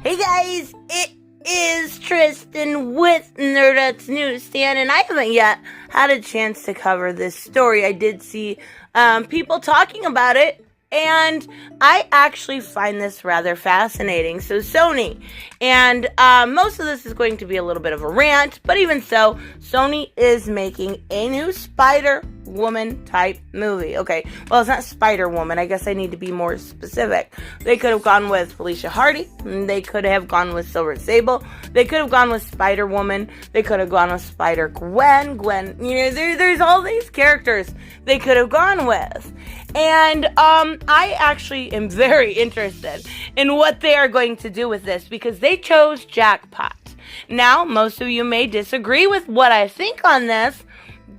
Hey guys, it is Tristan with Nerdette's NewsStand, and I haven't yet had a chance to cover this story. I did see people talking about it, and I actually find this rather fascinating. So Sony, and most of this is going to be a little bit of a rant, but even so, Sony is making a new Spider-Woman type movie. Okay, well, it's not Spider-Woman. I guess I need to be more specific. They could have gone with Felicia Hardy. They could have gone with Silver Sable. They could have gone with Spider-Woman. They could have gone with Spider-Gwen. There's all these characters they could have gone with. And I actually am very interested in what they are going to do with this because they chose Jackpot. Now, most of you may disagree with what I think on this,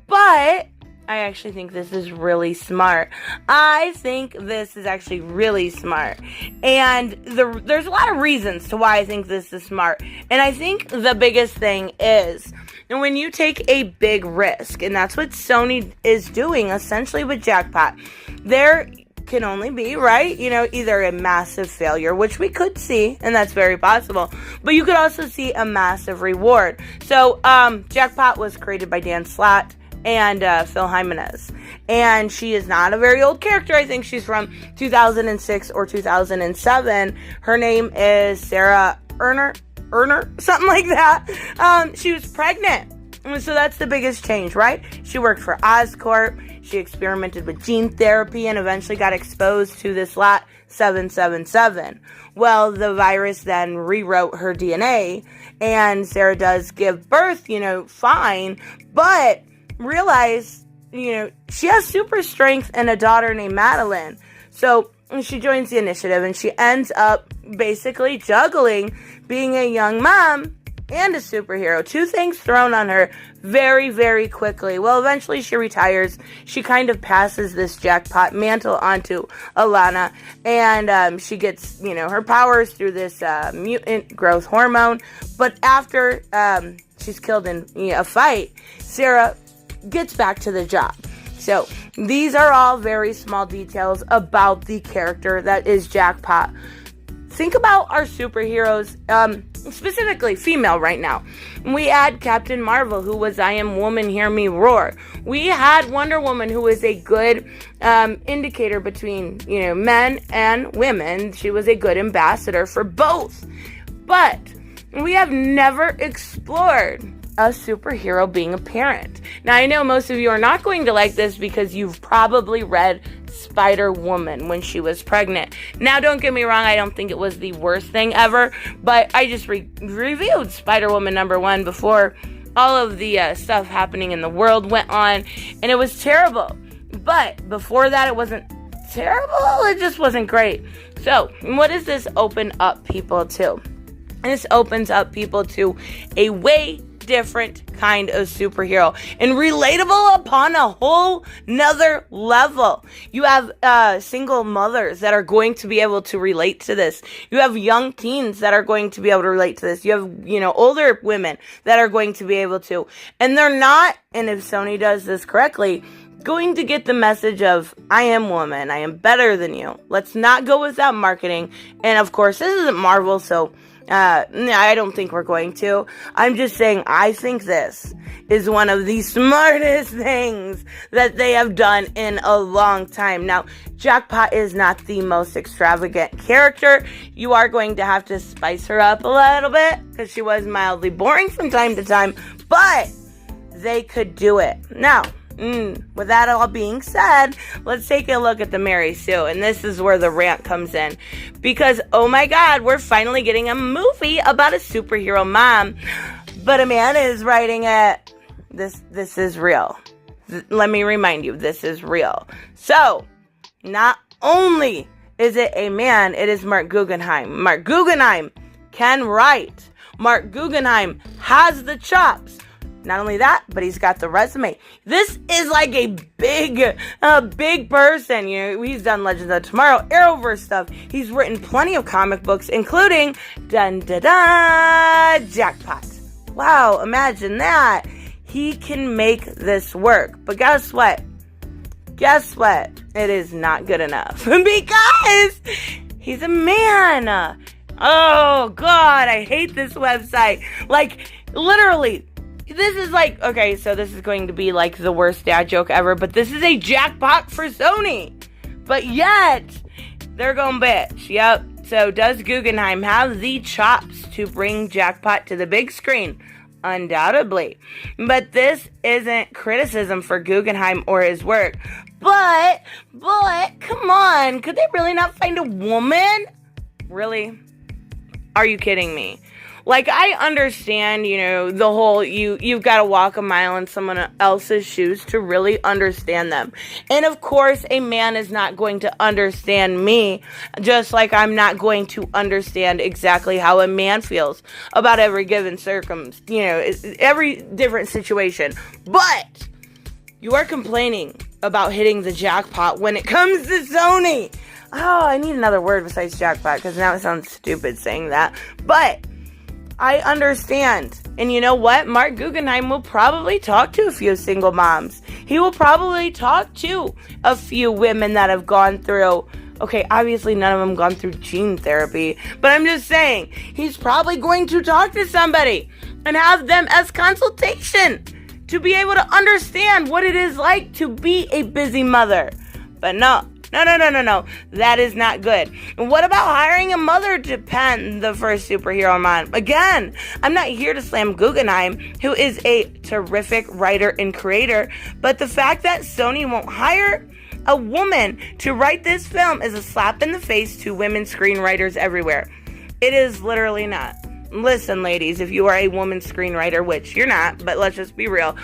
but I actually think this is really smart. I think this is actually really smart. And there's a lot of reasons to why I think this is smart. And I think the biggest thing is when you take a big risk, and that's what Sony is doing essentially with Jackpot, there can only be, right, either a massive failure, which we could see, and that's very possible, but you could also see a massive reward. So, Jackpot was created by Dan Slott and Phil Jimenez, and she is not a very old character. I think she's from 2006 or 2007. Her name is Sarah Erner, something like that. She was pregnant. So that's the biggest change, right? She worked for Oscorp. She experimented with gene therapy and eventually got exposed to this lot 777. Well, the virus then rewrote her DNA, and Sarah does give birth, fine, but realize, she has super strength and a daughter named Madeline. So she joins the initiative, and she ends up basically juggling being a young mom and a superhero. Two things thrown on her very, very quickly. Well, eventually she retires. She kind of passes this Jackpot mantle onto Alana, and she gets, her powers through this mutant growth hormone. But after she's killed in a fight, Sarah gets back to the job. So these are all very small details about the character that is Jackpot. Think about our superheroes, specifically female right now. We had Captain Marvel, who was I Am Woman, Hear Me Roar. We had Wonder Woman, who was a good indicator between, men and women. She was a good ambassador for both. But we have never explored a superhero being a parent. Now, I know most of you are not going to like this because you've probably read Spider-Woman when she was pregnant. Now, don't get me wrong, I don't think it was the worst thing ever, but I just reviewed Spider-Woman #1 before all of the stuff happening in the world went on, and it was terrible. But before that, it wasn't terrible, it just wasn't great. So, what does this open up people to? This opens up people to a way different kind of superhero and relatable upon a whole nother level. You have single mothers that are going to be able to relate to this. You have young teens that are going to be able to relate to this. You have, older women that are going to be able to. And they're not, and if Sony does this correctly, going to get the message of, I am woman, I am better than you. Let's not go with that marketing. And of course, this isn't Marvel, so I don't think we're going to. I'm just saying, I think this is one of the smartest things that they have done in a long time. Now, Jackpot is not the most extravagant character. You are going to have to spice her up a little bit because she was mildly boring from time to time, but they could do it. Now, with that all being said, let's take a look at the Mary Sue, and this is where the rant comes in, because oh my god, we're finally getting a movie about a superhero mom, but a man is writing it. This is real. Let me remind you, this is real. So, not only is it a man, it is Marc Guggenheim. Marc Guggenheim can write. Marc Guggenheim has the chops. Not only that, but he's got the resume. This is like a big person. He's done Legends of Tomorrow, Arrowverse stuff. He's written plenty of comic books, including Jackpot. Wow, imagine that. He can make this work. But guess what? It is not good enough because he's a man. Oh, God, I hate this website. Like, literally, this is like, okay, so this is going to be like the worst dad joke ever, but this is a jackpot for Sony. But yet, they're going bitch. Yep. So does Guggenheim have the chops to bring Jackpot to the big screen? Undoubtedly. But this isn't criticism for Guggenheim or his work. But, come on. Could they really not find a woman? Really? Are you kidding me? Like, I understand, the whole, you've got to walk a mile in someone else's shoes to really understand them. And of course, a man is not going to understand me, just like I'm not going to understand exactly how a man feels about every given every different situation. But you are complaining about hitting the jackpot when it comes to Sony. Oh, I need another word besides jackpot, because now it sounds stupid saying that. But I understand. And you know what? Marc Guggenheim will probably talk to a few single moms. He will probably talk to a few women that have gone through, okay, obviously none of them gone through gene therapy, but I'm just saying, he's probably going to talk to somebody and have them as consultation to be able to understand what it is like to be a busy mother. But no. That is not good. And what about hiring a mother to pen the first superhero man? Again, I'm not here to slam Guggenheim, who is a terrific writer and creator, but the fact that Sony won't hire a woman to write this film is a slap in the face to women screenwriters everywhere. It is literally not. Listen, ladies, if you are a woman screenwriter, which you're not, but let's just be real.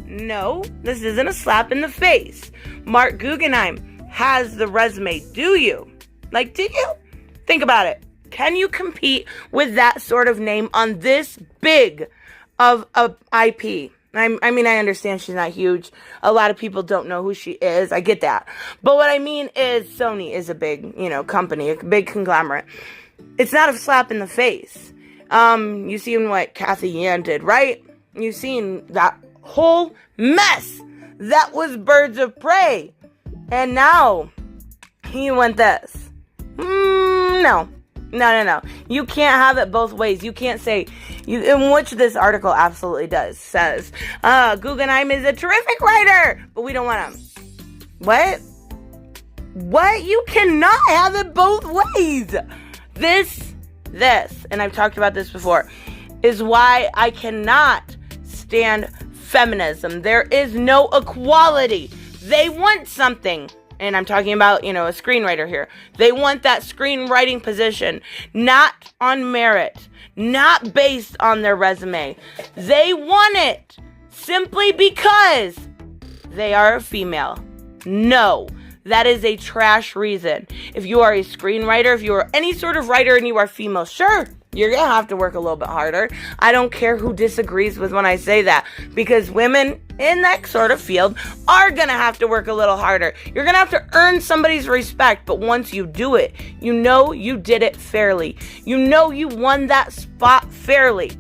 No, this isn't a slap in the face. Marc Guggenheim has the resume. Do you? Like, did you? Think about it. Can you compete with that sort of name on this big of a IP? I mean, I understand she's not huge. A lot of people don't know who she is. I get that. But what I mean is Sony is a big, company, a big conglomerate. It's not a slap in the face. You seen what Kathy Yan did, right? You seen that whole mess that was Birds of Prey, and now he went this. No. You can't have it both ways. You can't say, in which this article absolutely says, Guggenheim is a terrific writer, but we don't want him. What? You cannot have it both ways. This, and I've talked about this before, is why I cannot stand feminism. There is no equality. They want something, and I'm talking about, a screenwriter here. They want that screenwriting position, not on merit, not based on their resume. They want it simply because they are a female. No, that is a trash reason. If you are a screenwriter, if you are any sort of writer and you are female, sure, you're going to have to work a little bit harder. I don't care who disagrees with when I say that, because women in that sort of field are going to have to work a little harder. You're going to have to earn somebody's respect, but once you do it, you know you did it fairly. You know you won that spot fairly,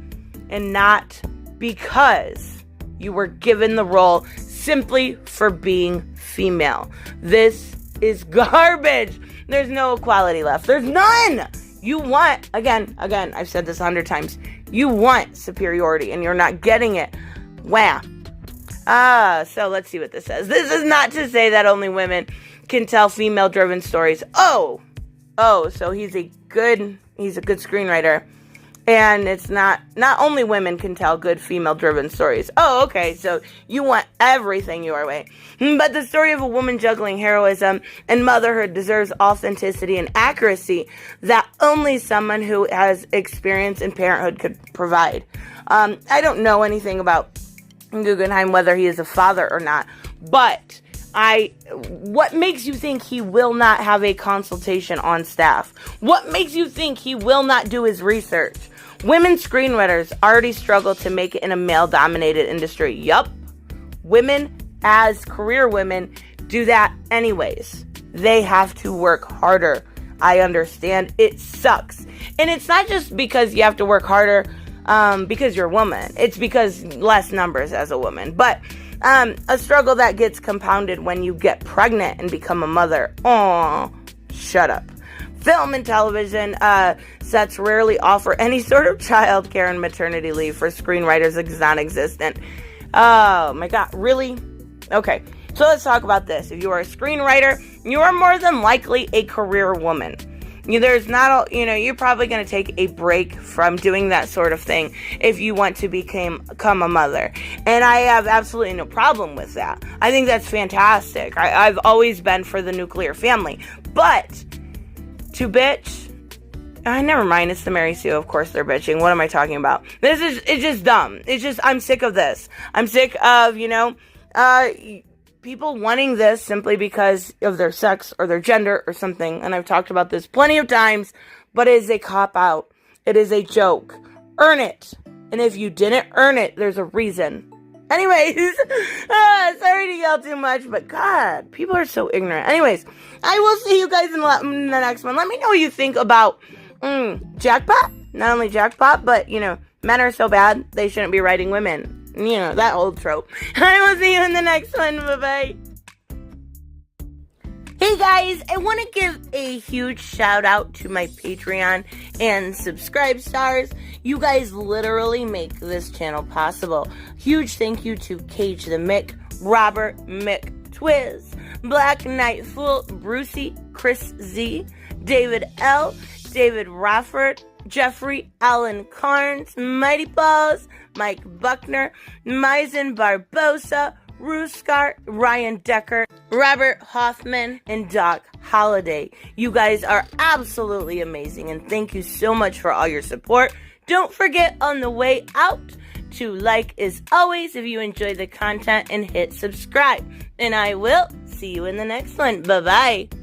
and not because you were given the role simply for being female. This is garbage. There's no equality left. There's none. You want, again, I've said this 100 times, you want superiority and you're not getting it. Wow. So let's see what this says. This is not to say that only women can tell female-driven stories. Oh, so he's a good screenwriter. And it's not only women can tell good female-driven stories. Oh, okay, so you want everything your way. But the story of a woman juggling heroism and motherhood deserves authenticity and accuracy that only someone who has experience in parenthood could provide. I don't know anything about Guggenheim, whether he is a father or not, but what makes you think he will not have a consultation on staff? What makes you think he will not do his research? Women screenwriters already struggle to make it in a male-dominated industry. Yup. Women, as career women, do that anyways. They have to work harder. I understand. It sucks. And it's not just because you have to work harder because you're a woman. It's because less numbers as a woman. But a struggle that gets compounded when you get pregnant and become a mother. Aw, shut up. film and television sets rarely offer any sort of child care and maternity leave for screenwriters. It's non-existent. Oh my God, really? Okay, so let's talk about this. If you are a screenwriter, you are more than likely a career woman. There's not a, you're probably going to take a break from doing that sort of thing if you want to become a mother. And I have absolutely no problem with that. I think that's fantastic. I've always been for the nuclear family. But to bitch, never mind, it's the Mary Sue. Of course they're bitching. What am I talking about? It's just dumb. I'm sick of this. I'm sick of, people wanting this simply because of their sex or their gender or something. And I've talked about this plenty of times, but it is a cop-out. It is a joke. Earn it. And if you didn't earn it, there's a reason. Anyways, sorry to yell too much, but God, people are so ignorant. Anyways, I will see you guys in the next one. Let me know what you think about Jackpot. Not only Jackpot, but, men are so bad, they shouldn't be writing women. That old trope. I will see you in the next one. Bye-bye. Hey guys, I want to give a huge shout out to my Patreon and subscribe stars. You guys literally make this channel possible. Huge thank you to Cage the Mick, Robert Mick Twiz, Black Knight Fool, Brucey, Chris Z, David L, David Rafford, Jeffrey Allen Carnes, Mighty Balls, Mike Buckner, Maizen Barbosa, Ruskart, Ryan Decker, Robert Hoffman, and Doc Holliday. You guys are absolutely amazing, and thank you so much for all your support. Don't forget on the way out to like as always if you enjoy the content and hit subscribe. And I will see you in the next one. Bye-bye.